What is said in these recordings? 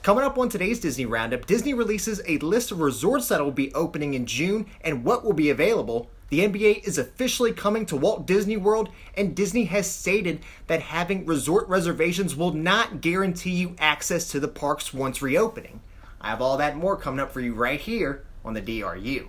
Coming up on today's Disney Roundup, Disney releases a list of resorts that will be opening in June and what will be available. The NBA is officially coming to Walt Disney World, and Disney has stated that having resort reservations will not guarantee you access to the parks once reopening. I have all that and more coming up for you right here on the DRU.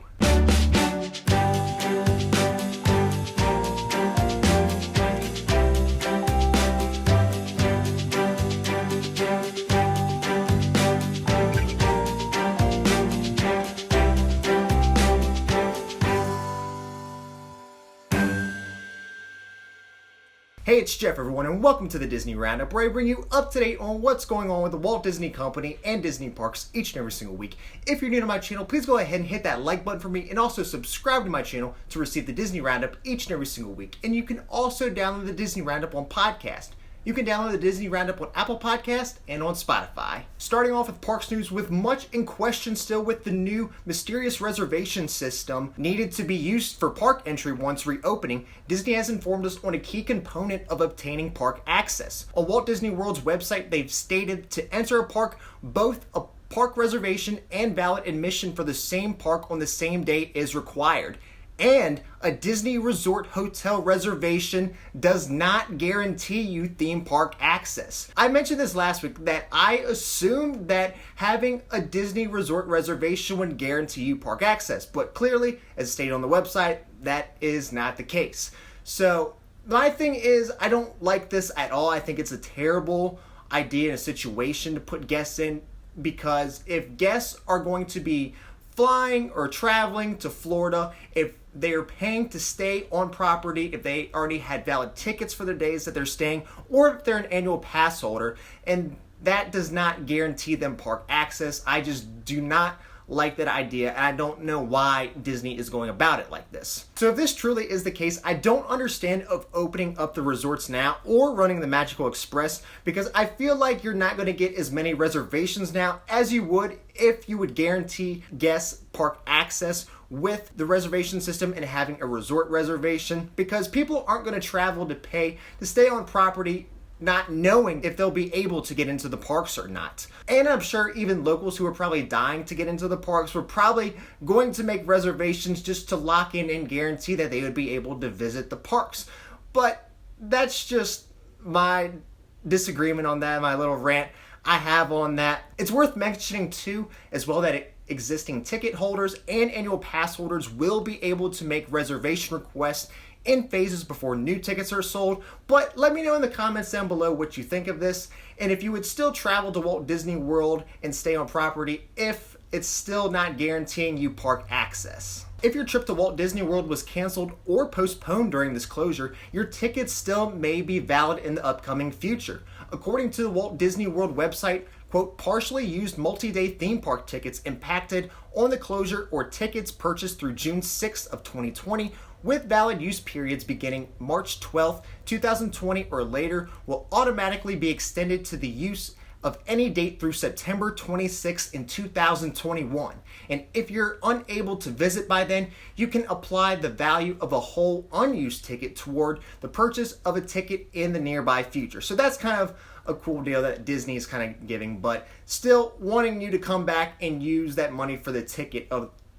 Hey, it's Jeff, everyone, and welcome to the Disney Roundup, where I bring you up to date on what's going on with the Walt Disney Company and Disney parks each and every single week. If you're new to my channel, please go ahead and hit that like button for me, and also subscribe to my channel to receive the Disney Roundup each and every single week. And you can also download the Disney Roundup on podcast. You can download the Disney Roundup on Apple Podcast and on Spotify. Starting off with parks news, with much in question still with the new mysterious reservation system needed to be used for park entry once reopening, Disney has informed us on a key component of obtaining park access. On Walt Disney World's website, they've stated to enter a park, both a park reservation and valid admission for the same park on the same day is required. And a Disney Resort hotel reservation does not guarantee you theme park access. I mentioned this last week that I assumed that having a Disney Resort reservation would guarantee you park access, but clearly, as stated on the website, that is not the case. So my thing is, I don't like this at all. I think it's a terrible idea and a situation to put guests in, because if guests are going to be flying or traveling to Florida, if they're paying to stay on property, if they already had valid tickets for the days that they're staying, or if they're an annual pass holder, and that does not guarantee them park access. I just do not like that idea, and I don't know why Disney is going about it like this. So if this truly is the case, I don't understand of opening up the resorts now or running the Magical Express, because I feel like you're not going to get as many reservations now as you would if you would guarantee guests park access with the reservation system and having a resort reservation, because people aren't going to travel to pay to stay on property not knowing if they'll be able to get into the parks or not. And I'm sure even locals who are probably dying to get into the parks were probably going to make reservations just to lock in and guarantee that they would be able to visit the parks. But that's just my disagreement on that, my little rant I have on that. It's worth mentioning too, as well, that existing ticket holders and annual pass holders will be able to make reservation requests in phases before new tickets are sold. But let me know in the comments down below what you think of this, and if you would still travel to Walt Disney World and stay on property if it's still not guaranteeing you park access. If your trip to Walt Disney World was canceled or postponed during this closure, your tickets still may be valid in the upcoming future. According to the Walt Disney World website, quote, partially used multi-day theme park tickets impacted on the closure or tickets purchased through June 6th of 2020 with valid use periods beginning March 12th, 2020 or later will automatically be extended to the use of any date through September 26th in 2021. And if you're unable to visit by then, you can apply the value of a whole unused ticket toward the purchase of a ticket in the nearby future. So that's kind of a cool deal that Disney is kind of giving, but still wanting you to come back and use that money for the ticket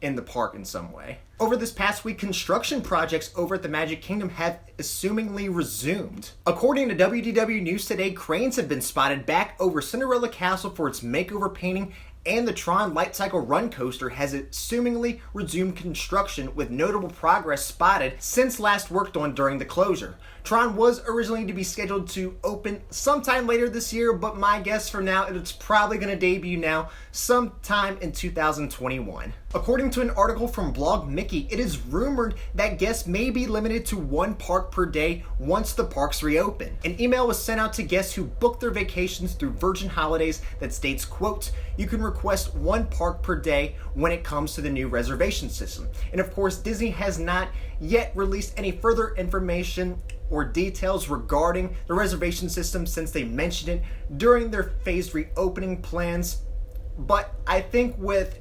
in the park in some way. Over this past week, construction projects over at the Magic Kingdom have assumingly resumed. According to WDW News Today, cranes have been spotted back over Cinderella Castle for its makeover painting, and the Tron Light Cycle Run Coaster has assumingly resumed construction, with notable progress spotted since last worked on during the closure. Tron was originally to be scheduled to open sometime later this year, but my guess for now, it's probably going to debut now sometime in 2021. According to an article from Blog Mickey, it is rumored that guests may be limited to one park per day once the parks reopen. An email was sent out to guests who booked their vacations through Virgin Holidays that states, quote, you can request one park per day when it comes to the new reservation system. And of course, Disney has not yet released any further information or details regarding the reservation system since they mentioned it during their phased reopening plans. But I think with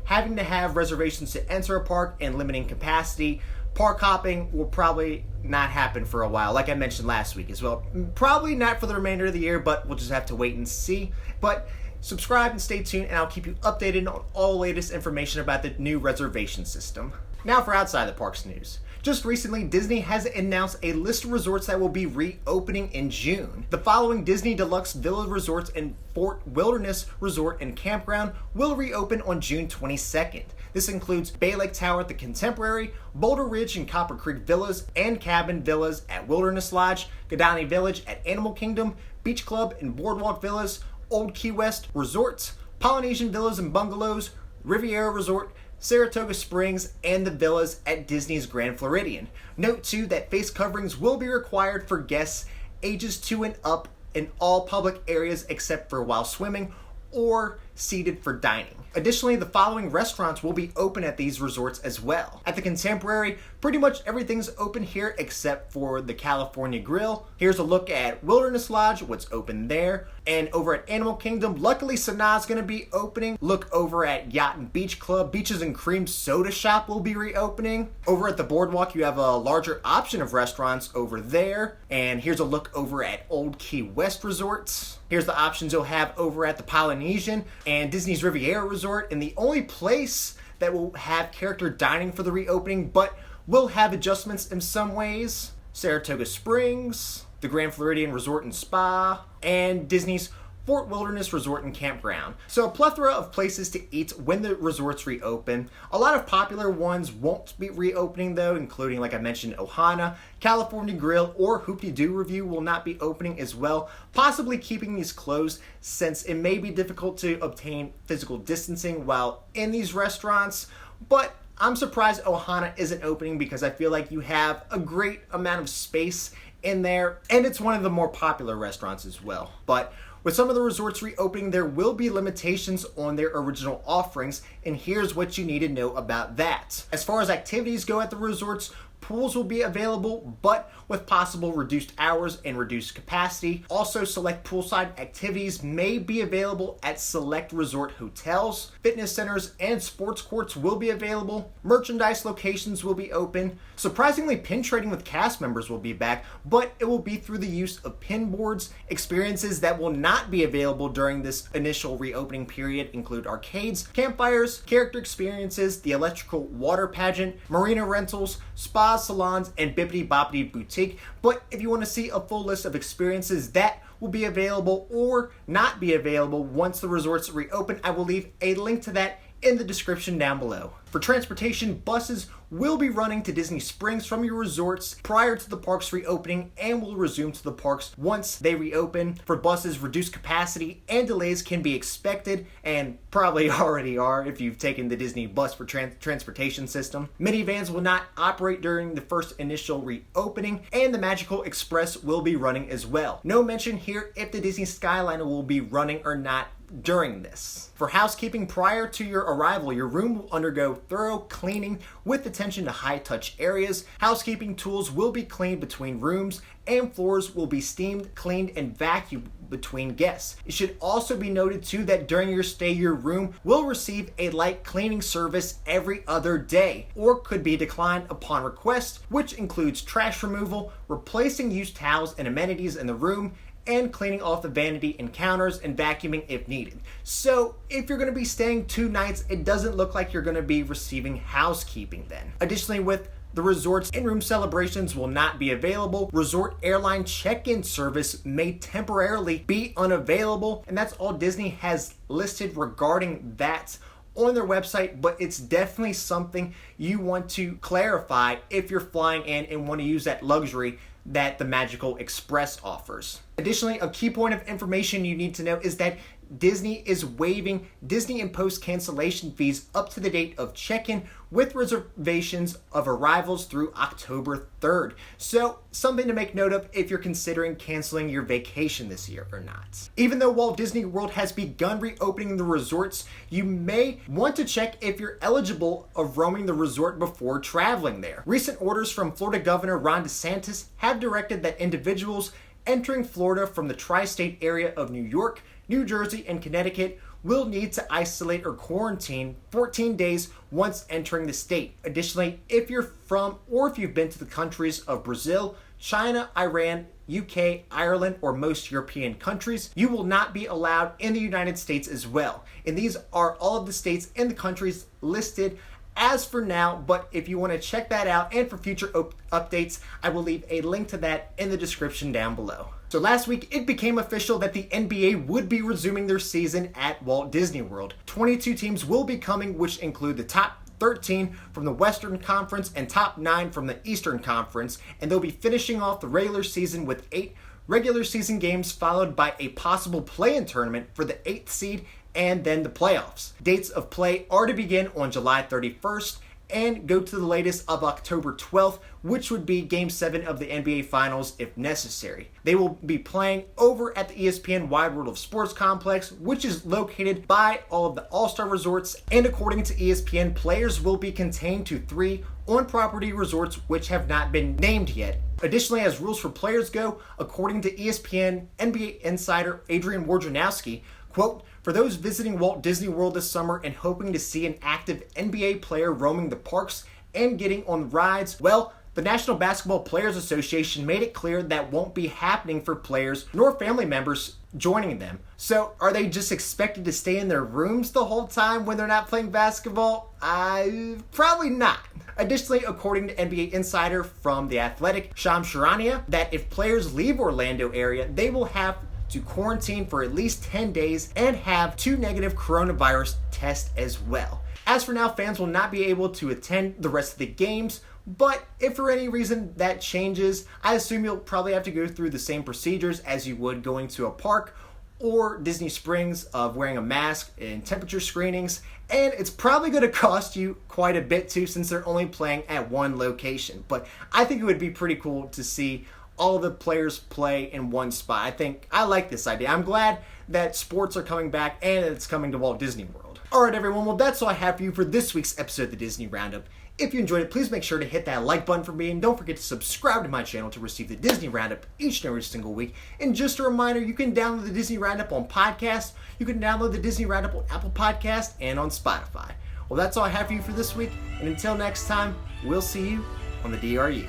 having to have reservations to enter a park and limiting capacity, park hopping will probably not happen for a while, like I mentioned last week as well. Probably not for the remainder of the year, but we'll just have to wait and see. But Subscribe and stay tuned, and I'll keep you updated on all the latest information about the new reservation system. Now for outside the parks news. Just recently, Disney has announced a list of resorts that will be reopening in June. The following Disney Deluxe Villa Resorts and Fort Wilderness Resort and Campground will reopen on June 22nd. This includes Bay Lake Tower at the Contemporary, Boulder Ridge and Copper Creek Villas and Cabin Villas at Wilderness Lodge, Kidani Village at Animal Kingdom, Beach Club and Boardwalk Villas, Old Key West Resorts, Polynesian Villas and Bungalows, Riviera Resort, Saratoga Springs, and the villas at Disney's Grand Floridian. Note too that face coverings will be required for guests ages 2 and up in all public areas except for while swimming or seated for dining. Additionally, the following restaurants will be open at these resorts as well. At the Contemporary, pretty much everything's open here except for the California Grill. Here's a look at Wilderness Lodge, what's open there. And over at Animal Kingdom, luckily Sanaa's going to be opening. Look over at Yacht and Beach Club. Beaches and Cream Soda Shop will be reopening. Over at the Boardwalk, you have a larger option of restaurants over there. And here's a look over at Old Key West Resorts. Here's the options you'll have over at the Polynesian and Disney's Riviera Resort. And the only place that will have character dining for the reopening, but will have adjustments in some ways, Saratoga Springs, the Grand Floridian Resort and Spa, and Disney's Fort Wilderness Resort and Campground. So a plethora of places to eat when the resorts reopen. A lot of popular ones won't be reopening though, including, like I mentioned, Ohana, California Grill, or Hoop-De-Doo Review will not be opening as well, possibly keeping these closed since it may be difficult to obtain physical distancing while in these restaurants. But I'm surprised Ohana isn't opening because I feel like you have a great amount of space in there, and it's one of the more popular restaurants as well. But with some of the resorts reopening, there will be limitations on their original offerings, and here's what you need to know about that. As far as activities go at the resorts, pools will be available, but with possible reduced hours and reduced capacity. Also, select poolside activities may be available at select resort hotels. Fitness centers and sports courts will be available. Merchandise locations will be open. Surprisingly, pin trading with cast members will be back, but it will be through the use of pin boards. Experiences that will not be available during this initial reopening period include arcades, campfires, character experiences, the electrical water pageant, marina rentals, spas, salons, and Bippity Boppity Boutique. But if you want to see a full list of experiences that will be available or not be available once the resorts reopen, I will leave a link to that in the description down below. For transportation, buses will be running to Disney Springs from your resorts prior to the parks reopening and will resume to the parks once they reopen. For buses, reduced capacity and delays can be expected, and probably already are if you've taken the Disney bus for transportation system. Minivans will not operate during the first initial reopening, and the Magical Express will be running as well. No mention here if the Disney Skyliner will be running or not during this. For housekeeping prior to your arrival, your room will undergo thorough cleaning with attention to high-touch areas. Housekeeping tools will be cleaned between rooms, and floors will be steamed, cleaned, and vacuumed between guests. It should also be noted too that during your stay, your room will receive a light cleaning service every other day, or could be declined upon request, which includes trash removal, replacing used towels and amenities in the room, and cleaning off the vanity and counters and vacuuming if needed. So if you're going to be staying 2 nights, it doesn't look like you're going to be receiving housekeeping then. Additionally, with the resort's in-room celebrations will not be available. Resort airline check-in service may temporarily be unavailable, and that's all Disney has listed regarding that on their website, but it's definitely something you want to clarify if you're flying in and want to use that luxury that the Magical Express offers. Additionally, a key point of information you need to know is that Disney is waiving Disney imposed cancellation fees up to the date of check-in with reservations of arrivals through October 3rd. So something to make note of if you're considering canceling your vacation this year or not. Even though Walt Disney World has begun reopening the resorts, you may want to check if you're eligible of roaming the resort before traveling there. Recent orders from Florida Governor Ron DeSantis have directed that individuals entering Florida from the tri-state area of New York, New Jersey, and Connecticut will need to isolate or quarantine 14 days once entering the state. Additionally, if you're from or if you've been to the countries of Brazil, China, Iran, UK, Ireland, or most European countries. You will not be allowed in the United States as well. And these are all of the states and the countries listed as for now, but if you want to check that out and for future updates, I will leave a link to that in the description down below. So last week, it became official that the NBA would be resuming their season at Walt Disney World. 22 teams will be coming, which include the top 13 from the Western Conference and top 9 from the Eastern Conference, and they'll be finishing off the regular season with 8 regular season games, followed by a possible play-in tournament for the 8th seed and then the playoffs. Dates of play are to begin on July 31st and go to the latest of October 12th, which would be Game 7 of the NBA Finals if necessary. They will be playing over at the ESPN Wide World of Sports Complex, which is located by all of the All-Star resorts, and according to ESPN, players will be contained to 3 on-property resorts which have not been named yet. Additionally, as rules for players go, according to ESPN NBA insider Adrian Wojnarowski, quote, "For those visiting Walt Disney World this summer and hoping to see an active NBA player roaming the parks and getting on rides, well, the National Basketball Players Association made it clear that won't be happening for players nor family members joining them." So are they just expected to stay in their rooms the whole time when they're not playing basketball? Probably not. Additionally, according to NBA insider from The Athletic, Shams Charania, that if players leave Orlando area, they will have to quarantine for at least 10 days and have 2 negative coronavirus tests as well. As for now, fans will not be able to attend the rest of the games, but if for any reason that changes, I assume you'll probably have to go through the same procedures as you would going to a park or Disney Springs of wearing a mask and temperature screenings, and it's probably going to cost you quite a bit too since they're only playing at one location. But I think it would be pretty cool to see all the players play in one spot. I like this idea. I'm glad that sports are coming back and it's coming to Walt Disney World. Alright everyone, well that's all I have for you for this week's episode of the Disney Roundup. If you enjoyed it, please make sure to hit that like button for me, and don't forget to subscribe to my channel to receive the Disney Roundup each and every single week. And just a reminder, you can download the Disney Roundup on podcast, you can download the Disney Roundup on Apple Podcast and on Spotify. Well that's all I have for you for this week, and until next time, we'll see you on the DRU.